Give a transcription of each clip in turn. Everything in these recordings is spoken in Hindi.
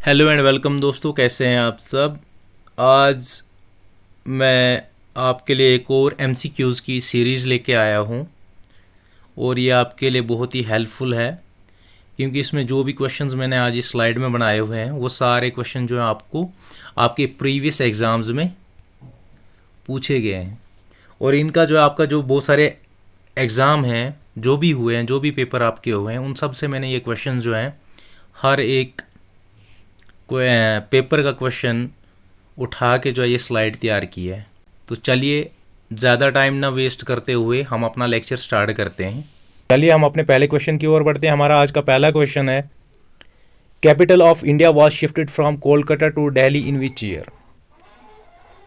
हेलो एंड वेलकम दोस्तों, कैसे हैं आप सब। आज मैं आपके लिए एक और एमसीक्यूज़ की सीरीज़ लेके आया हूँ और ये आपके लिए बहुत ही हेल्पफुल है, क्योंकि इसमें जो भी क्वेश्चंस मैंने आज इस स्लाइड में बनाए हुए हैं वो सारे क्वेश्चन जो हैं आपको आपके प्रीवियस एग्ज़ाम्स में पूछे गए हैं। और इनका जो है आपका जो बहुत सारे एग्ज़ाम हैं, जो भी हुए हैं, जो भी पेपर आपके हुए हैं, उन सब से मैंने ये क्वेश्चन जो हैं हर एक पेपर का क्वेश्चन उठा के जो है ये स्लाइड तैयार की है। तो चलिए ज़्यादा टाइम ना वेस्ट करते हुए हम अपना लेक्चर स्टार्ट करते हैं। चलिए हम अपने पहले क्वेश्चन की ओर बढ़ते हैं। हमारा आज का पहला क्वेश्चन है, capital of India was shifted from Kolkata to Delhi in which year.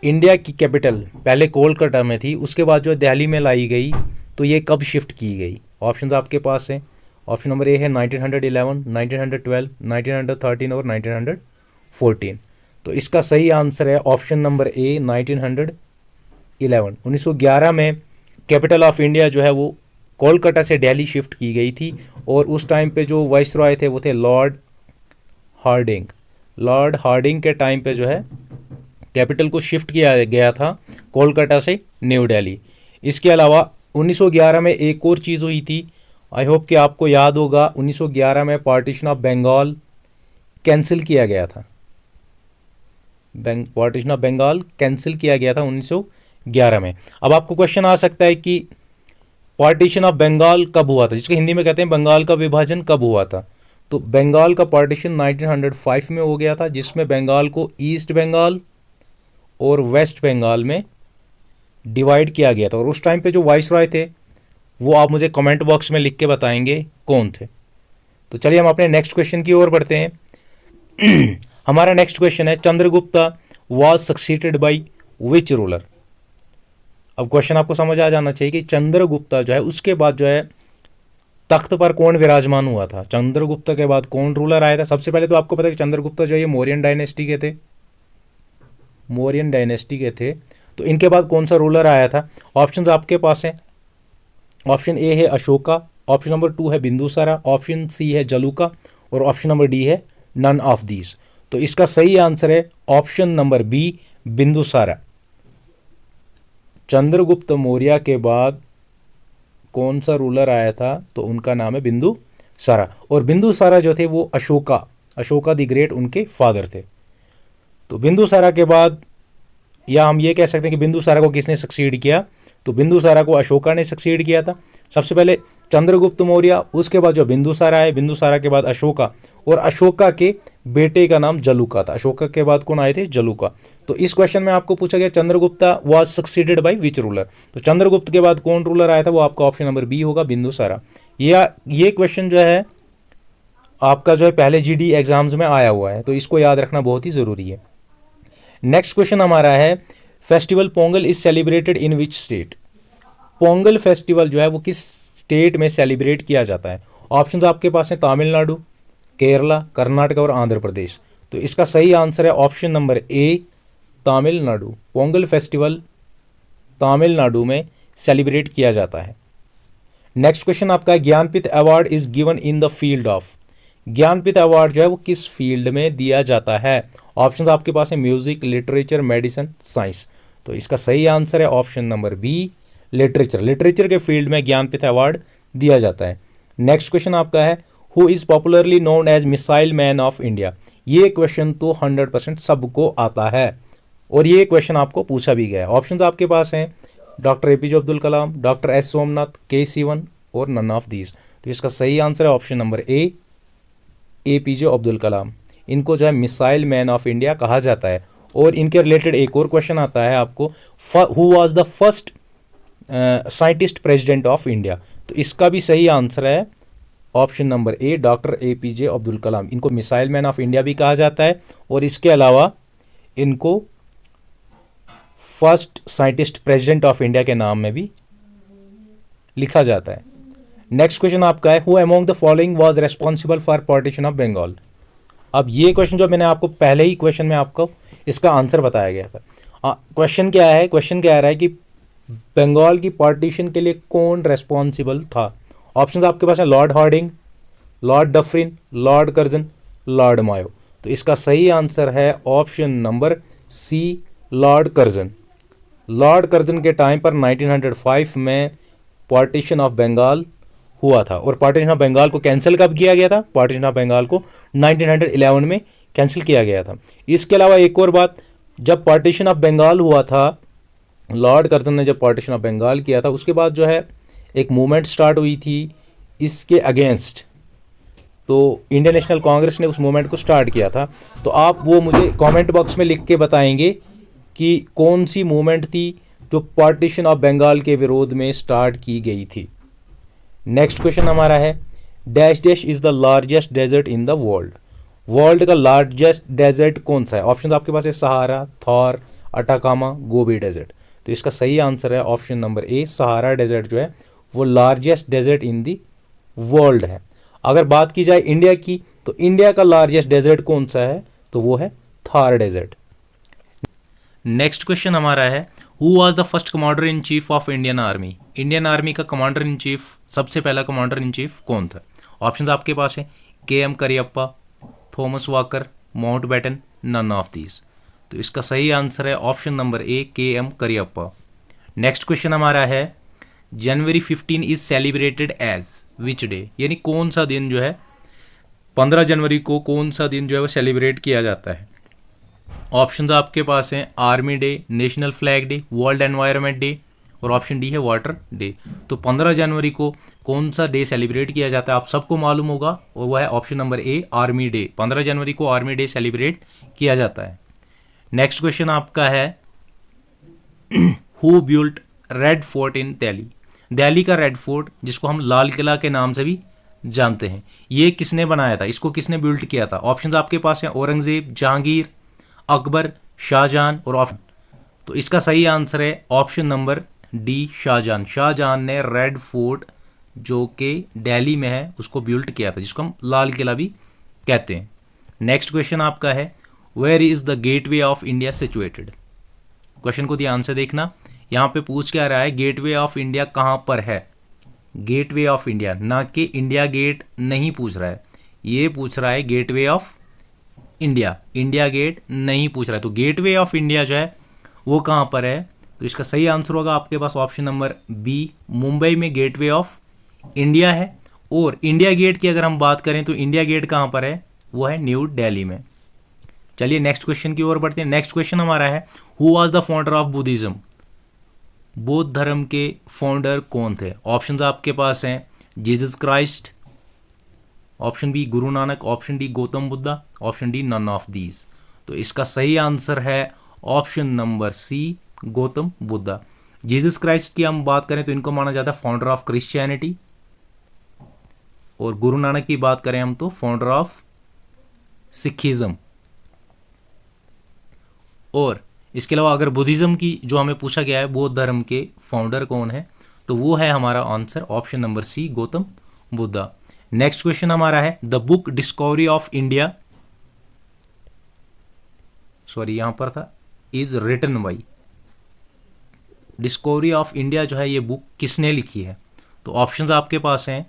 India की कैपिटल पहले कोलकाता में थी, उसके बाद जो दिल्ली में लाई गई, तो ये कब शिफ्ट की गई। ऑप्शंस आपके पास हैं। ऑप्शन नंबर ए है 1911, 1912, 1913 और 1914। तो इसका सही आंसर है ऑप्शन नंबर ए 1911। 1911 में कैपिटल ऑफ इंडिया जो है वो कोलकाता से दिल्ली शिफ्ट की गई थी, और उस टाइम पे जो वाइसरॉय थे वो थे लॉर्ड हार्डिंग। लॉर्ड हार्डिंग के टाइम पे जो है कैपिटल को शिफ्ट किया गया था कोलकाता से न्यू दिल्ली। इसके अलावा 1911 में एक और चीज़ हुई थी, आई होप कि आपको याद होगा। 1911 में पार्टीशन ऑफ बंगाल कैंसिल किया गया था। पार्टीशन ऑफ बंगाल कैंसिल किया गया था 1911 में। अब आपको क्वेश्चन आ सकता है कि पार्टीशन ऑफ बंगाल कब हुआ था, जिसको हिंदी में कहते हैं बंगाल का विभाजन कब हुआ था। तो बंगाल का पार्टीशन 1905 में हो गया था, जिसमें बंगाल को ईस्ट बंगाल और वेस्ट बंगाल में डिवाइड किया गया था। और उस टाइम पे जो वाइसरॉय थे वो आप मुझे कमेंट बॉक्स में लिख के बताएंगे कौन थे। तो चलिए हम अपने नेक्स्ट क्वेश्चन की ओर बढ़ते हैं। हमारा नेक्स्ट क्वेश्चन है, Chandragupta was succeeded by which ruler. अब क्वेश्चन आपको समझ आ जाना चाहिए कि चंद्रगुप्ता जो है उसके बाद जो है तख्त पर कौन विराजमान हुआ था। चंद्रगुप्ता के बाद कौन रूलर आया था। सबसे पहले तो आपको पता है कि चंद्रगुप्ता जो है ये मौर्यन डायनेस्टी के थे। मौर्यन डायनेस्टी के थे। तो इनके बाद कौन सा रूलर आया था। ऑप्शंस आपके पास हैं। ऑप्शन ए है अशोका, ऑप्शन नंबर 2 है बिंदुसारा, ऑप्शन सी है जलूका और ऑप्शन नंबर डी है नन ऑफ दीज। तो इसका सही आंसर है option number B, Bindusara. Chandragupta Maurya के बाद कौन सा रूलर आया था, तो उनका नाम है बिंदुसारा। और बिंदुसारा जो थे वो अशोका द ग्रेट उनके फादर थे। तो बिंदुसारा के बाद, या हम ये कह सकते हैं कि बिंदुसारा को किसने सक्सीड किया, तो बिंदुसारा को अशोका ने सक्सीड किया था। सबसे पहले चंद्रगुप्त मौर्य, उसके बाद जो बिंदुसारा है, बिंदुसारा के बाद अशोका, और अशोका के बेटे का नाम जलूका था। अशोका के बाद कौन आए थे, जलूका। तो इस क्वेश्चन में आपको पूछा गया Chandragupta was succeeded by which ruler. तो चंद्रगुप्त के बाद कौन रूलर आया था, वो आपका ऑप्शन नंबर बी होगा, बिंदुसारा। ये क्वेश्चन जो है आपका जो है पहले जीडी एग्जाम्स में आया हुआ है, तो इसको याद रखना बहुत ही ज़रूरी है। नेक्स्ट क्वेश्चन हमारा है, festival Pongal is celebrated in which state. Pongal festival जो है वो किस स्टेट में सेलिब्रेट किया जाता है। ऑप्शंस आपके पास हैं तमिलनाडु, केरला, कर्नाटक और आंध्र प्रदेश। तो इसका सही आंसर है ऑप्शन नंबर ए, तमिलनाडु। पोंगल फेस्टिवल तमिलनाडु में सेलिब्रेट किया जाता है। नेक्स्ट क्वेश्चन आपका है, Jnanpith award is given in the field of. Jnanpith award जो है वो किस फील्ड में दिया जाता है। ऑप्शंस आपके पास है म्यूजिक, लिटरेचर, मेडिसिन, साइंस। तो इसका सही आंसर है option number B, literature. Literature के फील्ड में ज्ञानपीठ अवार्ड दिया जाता है। नेक्स्ट क्वेश्चन आपका है, who is popularly known as missile man of India. ये क्वेश्चन तो 100% सबको आता है, और ये क्वेश्चन आपको पूछा भी गया है। ऑप्शंस आपके पास हैं डॉक्टर एपीजे अब्दुल कलाम, डॉक्टर एस सोमनाथ, के सीवन और नन ऑफ दीज। तो इसका सही आंसर है option number A, APJ Abdul Kalam. इनको जो है मिसाइल मैन ऑफ इंडिया कहा जाता है। और इनके रिलेटेड एक और क्वेश्चन आता है आपको, who was the first scientist president of India. तो इसका भी सही आंसर है option number A, doctor APJ Abdul Kalam. इनको मिसाइल मैन ऑफ इंडिया भी कहा जाता है, और इसके अलावा इनको first scientist president of India के नाम में भी लिखा जाता है। नेक्स्ट क्वेश्चन आपका है, who among the following was responsible for partition of Bengal. अब ये क्वेश्चन जो मैंने आपको पहले ही क्वेश्चन में आपको इसका आंसर बताया गया था। क्वेश्चन क्या है, क्वेश्चन क्या आ रहा है कि बंगाल की पार्टीशन के लिए कौन रेस्पॉन्सिबल था। ऑप्शंस आपके पास है Lord Hardinge, Lord Dufferin, Lord Curzon, Lord Mayo. तो इसका सही आंसर है option number C, Lord Curzon. Lord Curzon के टाइम पर 1905 में पार्टीशन ऑफ बंगाल हुआ था। और पार्टीशन ऑफ बंगाल को कैंसिल कब किया गया था? पार्टीशन ऑफ बंगाल को 1911 में कैंसिल किया गया था। इसके अलावा एक और बात, जब पार्टीशन ऑफ बंगाल हुआ था, लॉर्ड कर्जन ने जब पार्टीशन ऑफ बंगाल किया था, उसके बाद जो है एक मूवमेंट स्टार्ट हुई थी इसके अगेंस्ट। तो इंडियन नेशनल कांग्रेस ने उस मूवमेंट को स्टार्ट किया था। तो आप वो मुझे कमेंट बॉक्स में लिख के बताएंगे कि कौन सी मूवमेंट थी जो पार्टीशन ऑफ बंगाल के विरोध में स्टार्ट की गई थी। नेक्स्ट क्वेश्चन हमारा है, dash dash is the largest desert in the world. World का लार्जेस्ट डेजर्ट कौन सा है? ऑप्शन आपके पास है Sahara, Thar, Atacama, Gobi desert. तो इसका सही आंसर है option number A, Sahara desert जो है वो largest desert in the world है। अगर बात की जाए इंडिया की, तो इंडिया का लार्जेस्ट डेजर्ट कौन सा है? तो वो है थार डेजर्ट। नेक्स्ट क्वेश्चन हमारा है, who was the first commander in chief of Indian army. Indian army का कमांडर इन चीफ, सबसे पहला कमांडर इन चीफ कौन था? ऑप्शंस आपके पास है K M. Cariappa, Thomas Walker, Mountbatten, none of these. तो इसका सही आंसर है option number A, K M. Cariappa. Next question हमारा है, January 15 is celebrated as which day. यानी कौन सा दिन जो है 15 जनवरी को कौन सा दिन जो है वो सेलिब्रेट किया जाता है? ऑप्शंस आपके पास हैं army day, national flag day, world environment day और ऑप्शन डी है वाटर डे। तो 15 जनवरी को कौन सा डे सेलिब्रेट किया जाता है आप सबको मालूम होगा, और वह है ऑप्शन नंबर ए, आर्मी डे। 15 जनवरी को आर्मी डे सेलिब्रेट किया जाता है। नेक्स्ट क्वेश्चन आपका है, हु बिल्ट रेड फोर्ट इन दिल्ली। दिल्ली का रेड फोर्ट, जिसको हम लाल किला के नाम से भी जानते हैं, ये किसने बनाया था? इसको किसने बिल्ट किया था? ऑप्शंस आपके पास हैं औरंगजेब, जहांगीर, अकबर, शाहजहां और ऑप्शन। तो इसका सही आंसर है option number D, Shahjahan. Shahjahan ने रेड फोर्ट जो कि दिल्ली में है उसको बिल्ट किया था, जिसको हम लाल किला भी कहते हैं। नेक्स्ट क्वेश्चन आपका है, where is the Gateway of India situated. Question को ध्यान से देखना, यहाँ पे पूछ क्या रहा है, गेटवे ऑफ इंडिया कहाँ पर है? गेटवे ऑफ इंडिया, ना कि इंडिया गेट नहीं पूछ रहा है, ये पूछ रहा है Gateway of India. India Gate नहीं पूछ रहा है। तो गेटवे ऑफ इंडिया जो है वो कहाँ पर है? तो इसका सही आंसर होगा आपके पास ऑप्शन नंबर बी, मुंबई में गेटवे ऑफ इंडिया है। और इंडिया गेट की अगर हम बात करें तो इंडिया गेट कहाँ पर है? वो है न्यू दिल्ली में। चलिए नेक्स्ट क्वेश्चन की ओर बढ़ते हैं। नेक्स्ट क्वेश्चन हमारा है, who was the founder of Buddhism. बौद्ध धर्म के फाउंडर कौन थे? ऑप्शंस आपके पास हैं Jesus Christ, option B Guru Nanak, option D Gautam Buddha, option D none of these. तो इसका सही आंसर है option number C, Gautam Buddha. Jesus Christ की हम बात करें तो इनको माना जाता है फाउंडर ऑफ क्रिश्चियनिटी, और गुरु नानक की बात करें हम तो फाउंडर ऑफ सिखिज्म। और इसके अलावा अगर बुद्धिज्म की जो हमें पूछा गया है, बौद्ध धर्म के फाउंडर कौन है, तो वो है हमारा answer option number C, Gautam Buddha. Next question हमारा है, the book Discovery of India, sorry यहां पर था, is written by. Discovery of India जो है ये बुक किसने लिखी है? तो ऑप्शंस आपके पास हैं,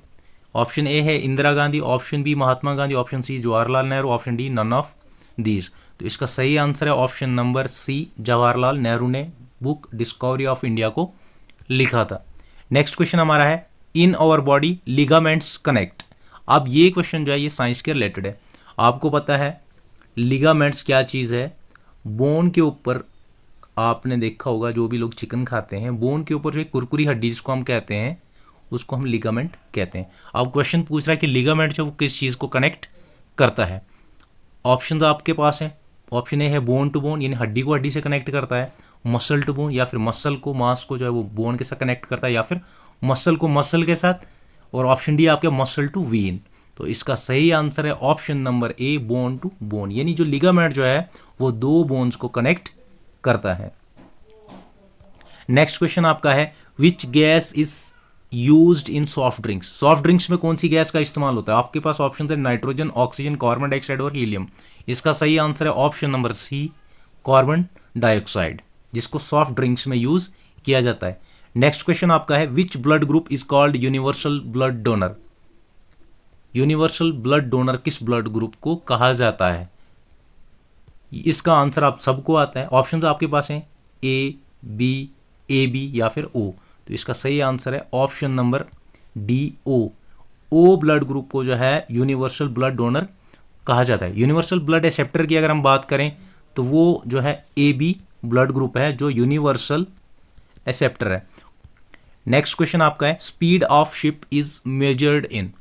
ऑप्शन ए है Indira Gandhi, option B Mahatma Gandhi, option C Jawaharlal Nehru, option D none of these. तो इसका सही आंसर है option number C, Jawaharlal Nehru ने बुक डिस्कवरी ऑफ इंडिया को लिखा था। नेक्स्ट क्वेश्चन हमारा है, in our body ligaments connect. अब ये क्वेश्चन जो है ये साइंस के रिलेटेड है। आपको पता है लिगामेंट्स क्या चीज़ है? बोन के ऊपर आपने देखा होगा, जो भी लोग चिकन खाते हैं, बोन के ऊपर जो एक कुरकुरी हड्डी जिसको हम कहते हैं उसको हम लिगामेंट कहते हैं। अब क्वेश्चन पूछ रहा है कि लिगामेंट जो वो किस चीज़ को कनेक्ट करता है। ऑप्शंस आपके पास हैं, ऑप्शन ए है बोन टू बोन, यानी हड्डी को हड्डी से कनेक्ट करता है, मसल टू बोन, या फिर मसल को मांस को जो है वो बोन के साथ कनेक्ट करता है, या फिर मसल को मसल के साथ, और ऑप्शन डी आपके मसल टू वीन। तो इसका सही आंसर है option number A, bone to bone, यानी जो लिगामेंट जो है वो दो बोन्स को कनेक्ट करता है। नेक्स्ट क्वेश्चन आपका है, which gas is used in soft drinks. Soft drinks में कौन सी गैस का इस्तेमाल होता है? आपके पास ऑप्शन है नाइट्रोजन, ऑक्सीजन, कार्बन डाइऑक्साइड और हीलियम। इसका सही आंसर है option number C, carbon dioxide, जिसको सॉफ्ट ड्रिंक्स में यूज किया जाता है। नेक्स्ट क्वेश्चन आपका है, which blood group is called universal blood donor. Universal blood donor किस ब्लड ग्रुप को कहा जाता है? इसका आंसर आप सबको आता है। ऑप्शन आपके पास हैं ए बी या फिर ओ। तो इसका सही आंसर है option number D O blood group को जो है यूनिवर्सल ब्लड डोनर कहा जाता है। यूनिवर्सल ब्लड एक्सेप्टर की अगर हम बात करें तो वो जो है ए बी ब्लड ग्रुप है जो यूनिवर्सल एक्सेप्टर है। नेक्स्ट क्वेश्चन आपका है speed of ship is measured in.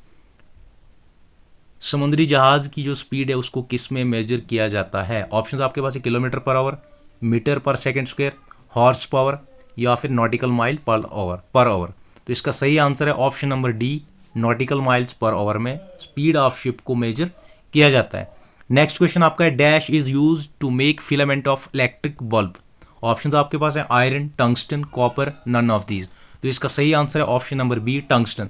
समुद्री जहाज की जो स्पीड है उसको किस में मेजर किया जाता है? ऑप्शंस आपके पास है किलोमीटर पर आवर, मीटर पर सेकंड स्क्वायर, हॉर्स पावर या फिर नॉटिकल माइल पर आवर। तो इसका सही आंसर है option number D, nautical miles per hour में स्पीड ऑफ शिप को मेजर किया जाता है। नेक्स्ट क्वेश्चन आपका है dash is use to make filament of electric bulb. Options आपके पास है iron, tungsten, copper, none of these. तो इसका सही आंसर है option number B, tungsten.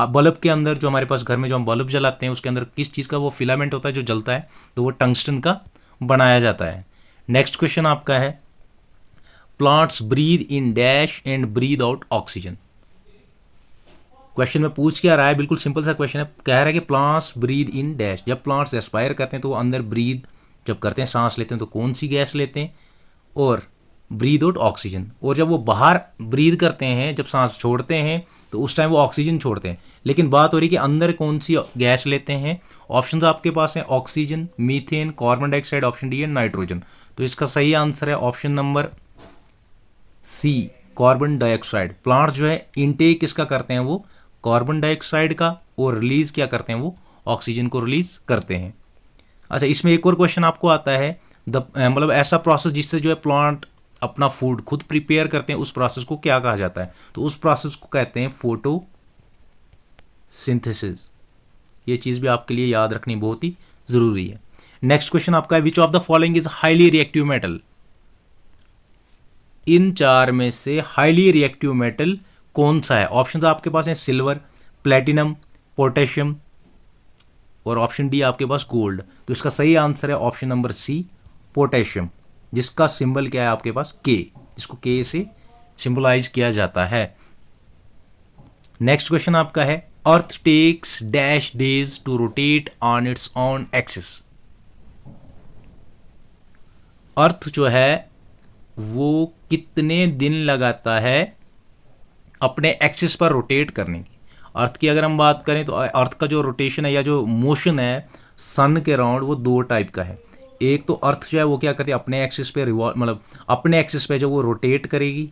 Bulb के अंदर जो हमारे पास घर में जो हम बल्ब जलाते हैं उसके अंदर किस चीज़ का वो फिलामेंट होता है जो जलता है, तो वो टंगस्टन का बनाया जाता है। नेक्स्ट क्वेश्चन आपका है plants breathe in dash and breathe out oxygen. Question में पूछ क्या रहा है, बिल्कुल सिंपल सा क्वेश्चन है। कह रहा है कि प्लांट्स ब्रीद इन डैश। जब प्लांट्स एस्पायर करते हैं तो वो अंदर ब्रीद जब करते हैं, सांस लेते हैं, तो कौन सी गैस लेते हैं, और ब्रीद आउट ऑक्सीजन। और जब वो बाहर ब्रीद करते हैं, जब सांस छोड़ते हैं, तो उस टाइम वो ऑक्सीजन छोड़ते हैं। लेकिन बात हो रही है कि अंदर कौन सी गैस लेते हैं। ऑप्शंस आपके पास हैं oxygen, methane, carbon dioxide, option D है नाइट्रोजन। तो इसका सही आंसर है option number C, carbon dioxide. Plants जो है इनटेक किसका करते हैं, वो कार्बन डाइऑक्साइड का, और रिलीज क्या करते हैं, वो ऑक्सीजन को रिलीज करते हैं। अच्छा, इसमें एक और क्वेश्चन आपको आता है मतलब ऐसा प्रोसेस जिससे जो है प्लांट अपना फूड खुद प्रिपेयर करते हैं, उस प्रोसेस को क्या कहा जाता है? तो उस प्रोसेस को कहते हैं फोटो सिंथेसिस। ये चीज़ भी आपके लिए याद रखनी बहुत ही ज़रूरी है। नेक्स्ट क्वेश्चन आपका है which of the following is highly reactive metal. इन चार में से हाईली रिएक्टिव मेटल कौन सा है? ऑप्शंस आपके पास हैं सिल्वर, प्लेटिनम, पोटेशियम, और ऑप्शन डी आपके पास गोल्ड। तो इसका सही आंसर है ऑप्शन नंबर सी, पोटेशियम, जिसका सिंबल क्या है आपके पास, के, जिसको के से सिंबलाइज किया जाता है। नेक्स्ट क्वेश्चन आपका है earth takes dash days to rotate on its on axis. Earth जो है वो कितने दिन लगाता है अपने एक्सिस पर रोटेट करने की? अर्थ की अगर हम बात करें तो अर्थ का जो रोटेशन है या जो मोशन है सन के अराउंड, वो दो टाइप का है। एक तो अर्थ जो है वो क्या करती है, अपने एक्सिस पे मतलब अपने एक्सिस पे जो वो रोटेट करेगी,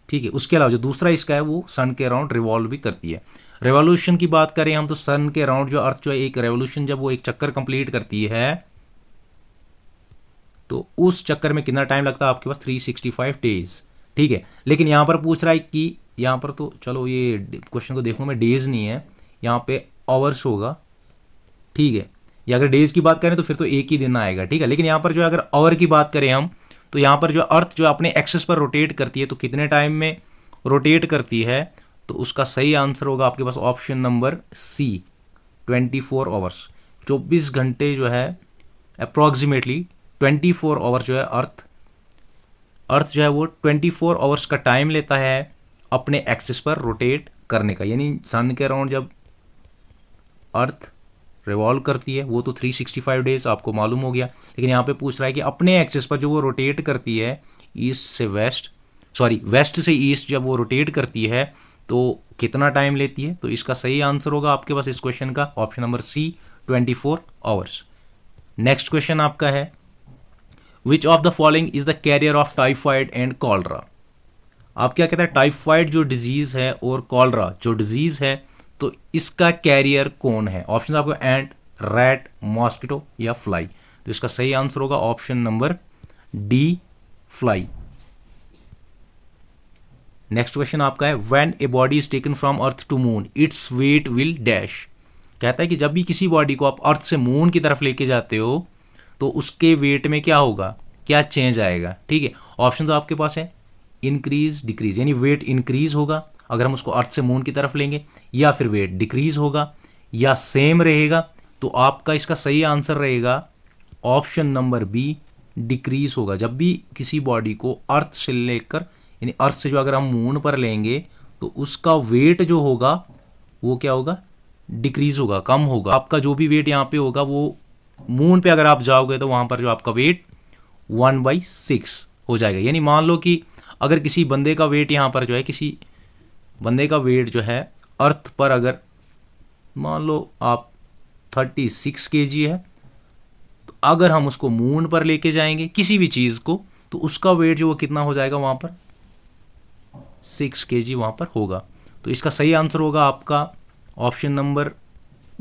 ठीक है। उसके अलावा जो दूसरा इसका है वो सन के अराउंड रिवॉल्व भी करती है। रेवोल्यूशन की बात करें हम तो सन के अराउंड जो अर्थ जो है एक रेवोल्यूशन जब वो एक चक्कर कंप्लीट करती है तो उस चक्कर में कितना टाइम लगता है आपके पास, 365 डेज, ठीक है। लेकिन यहाँ पर पूछ रहा है कि यहाँ पर तो चलो ये क्वेश्चन को देखूँ मैं, डेज नहीं है यहाँ पे, आवर्स होगा, ठीक है। या अगर डेज की बात करें तो फिर तो एक ही दिन आएगा, ठीक है। लेकिन यहाँ पर जो अगर आवर की बात करें हम तो यहाँ पर जो अर्थ जो अपने एक्सिस पर रोटेट करती है तो कितने टाइम में रोटेट करती है, तो उसका सही आंसर होगा आपके पास ऑप्शन नंबर सी, 24 आवर्स। 24 घंटे जो है अप्रॉक्सीमेटली 24 आवर जो है अर्थ जो है वो 24 आवर्स का टाइम लेता है अपने एक्सिस पर रोटेट करने का। यानी सन के अराउंड जब अर्थ रिवॉल्व करती है वो तो 365 डेज आपको मालूम हो गया। लेकिन यहाँ पे पूछ रहा है कि अपने एक्सिस पर जो वो रोटेट करती है ईस्ट से वेस्ट, वेस्ट से ईस्ट जब वो रोटेट करती है तो कितना टाइम लेती है? तो इसका सही आंसर होगा आपके पास इस क्वेश्चन का option number C, 24 hours. Next question आपका है which of the following is the carrier of typhoid and cholera. आप क्या कहते हैं, टाइफाइड जो डिजीज है और कॉलरा जो डिजीज है तो इसका कैरियर कौन है? ऑप्शन आपको एंट, रैट, मॉस्किटो या फ्लाई। तो इसका सही आंसर होगा option number D, fly. Next question आपका है when a body is taken from earth to moon its weight will dash. कहता है कि जब भी किसी बॉडी को आप अर्थ से मून की तरफ लेके जाते हो तो उसके वेट में क्या होगा, क्या चेंज आएगा, ठीक है। ऑप्शन आपके पास है इंक्रीज, डिक्रीज, यानी वेट इंक्रीज होगा अगर हम उसको अर्थ से मून की तरफ लेंगे, या फिर वेट डिक्रीज होगा, या सेम रहेगा। तो आपका इसका सही आंसर रहेगा ऑप्शन नंबर बी, डिक्रीज होगा। जब भी किसी बॉडी को अर्थ से लेकर यानी अर्थ से जो अगर हम मून पर लेंगे तो उसका वेट जो होगा वो क्या होगा, डिक्रीज होगा, कम होगा। आपका जो भी वेट यहाँ पे होगा वो मून पे अगर आप जाओगे तो वहाँ पर जो आपका वेट 1/6 हो जाएगा। यानी मान लो कि अगर किसी बंदे का वेट यहाँ पर जो है, किसी बंदे का वेट जो है अर्थ पर अगर मान लो आप 36 kg है, तो अगर हम उसको मून पर लेके जाएंगे किसी भी चीज़ को, तो उसका वेट जो वो कितना हो जाएगा वहाँ पर 6 kg वहाँ पर होगा। तो इसका सही आंसर होगा आपका ऑप्शन नंबर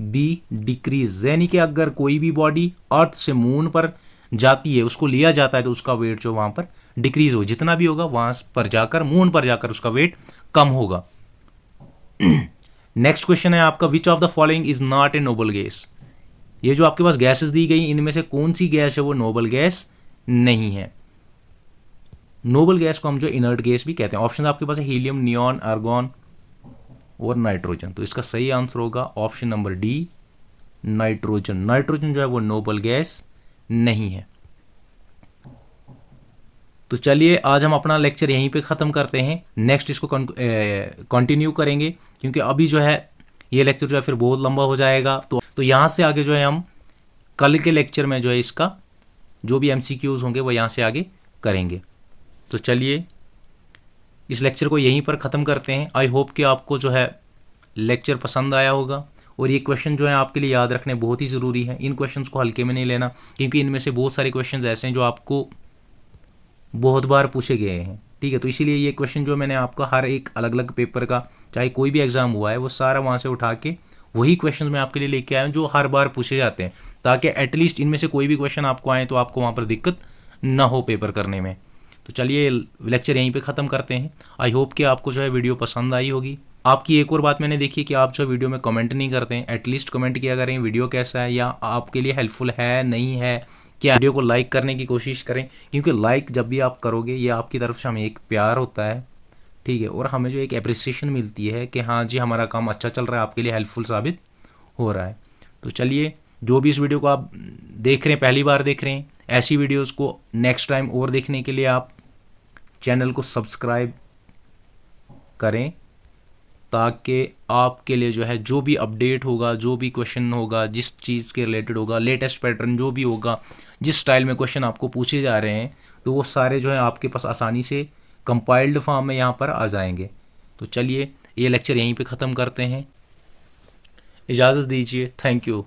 बी, डिक्रीज। यानी कि अगर कोई भी बॉडी अर्थ से मून पर जाती है, उसको लिया जाता है, तो उसका वेट जो वहाँ पर डिक्रीज हो, जितना भी होगा वहाँ पर जाकर, मून पर जाकर उसका वेट कम होगा। नेक्स्ट क्वेश्चन है आपका, विच of the following is not a noble gas. ये जो आपके पास गैसेस दी गई, इनमें से कौन सी गैस है वो नोबल गैस नहीं है। नोबल गैस को हम जो इनर्ट गैस भी कहते हैं। ऑप्शन आपके पास है हीलियम, नियॉन, आर्गॉन और नाइट्रोजन। तो इसका सही आंसर होगा option number D, nitrogen. Nitrogen जो है वो नोबल गैस नहीं है। तो चलिए आज हम अपना लेक्चर यहीं पे ख़त्म करते हैं। नेक्स्ट इसको कंटिन्यू करेंगे, क्योंकि अभी जो है ये लेक्चर जो है फिर बहुत लंबा हो जाएगा। तो यहाँ से आगे जो है हम कल के लेक्चर में जो है इसका जो भी MCQs होंगे वो यहाँ से आगे करेंगे। तो चलिए इस लेक्चर को यहीं पर ख़त्म करते हैं। आई होप कि आपको जो है लेक्चर पसंद आया होगा, और ये क्वेश्चन जो है आपके लिए याद रखने बहुत ही ज़रूरी है। इन क्वेश्चंस को हल्के में नहीं लेना, क्योंकि इनमें से बहुत सारे क्वेश्चंस ऐसे हैं जो आपको बहुत बार पूछे गए हैं। ठीक है, तो इसीलिए ये क्वेश्चन जो मैंने आपका हर एक अलग अलग पेपर का, चाहे कोई भी एग्ज़ाम हुआ है, वो सारा वहाँ से उठा के वही क्वेश्चन मैं आपके लिए लेके आया हूँ जो हर बार पूछे जाते हैं, ताकि एटलीस्ट इनमें से कोई भी क्वेश्चन आपको आए तो आपको वहाँ पर दिक्कत ना हो पेपर करने में। तो चलिए लेक्चर यहीं पे ख़त्म करते हैं। आई होप कि आपको जो है वीडियो पसंद आई होगी। आपकी एक और बात मैंने देखी कि आप जो वीडियो में कमेंट नहीं करते हैं, एटलीस्ट कमेंट किया करें वीडियो कैसा है, या आपके लिए हेल्पफुल है नहीं है, क्या वीडियो को लाइक करने की कोशिश करें, क्योंकि लाइक जब भी आप करोगे ये आपकी तरफ से हमें एक प्यार होता है। ठीक है, और हमें जो एक अप्रिसिएशन मिलती है कि हाँ जी हमारा काम अच्छा चल रहा है, आपके लिए हेल्पफुल साबित हो रहा है। तो चलिए, जो भी इस वीडियो को आप देख रहे हैं, पहली बार देख रहे हैं, ऐसी वीडियोस को नेक्स्ट टाइम और देखने के लिए आप चैनल को सब्सक्राइब करें, ताकि आपके लिए जो है जो भी अपडेट होगा, जो भी क्वेश्चन होगा, जिस चीज़ के रिलेटेड होगा, लेटेस्ट पैटर्न जो भी होगा, जिस स्टाइल में क्वेश्चन आपको पूछे जा रहे हैं, तो वो सारे जो है आपके पास आसानी से कंपाइल्ड फॉर्म में यहाँ पर आ जाएंगे। तो चलिए ये लेक्चर यहीं पे ख़त्म करते हैं। इजाज़त दीजिए। Thank you.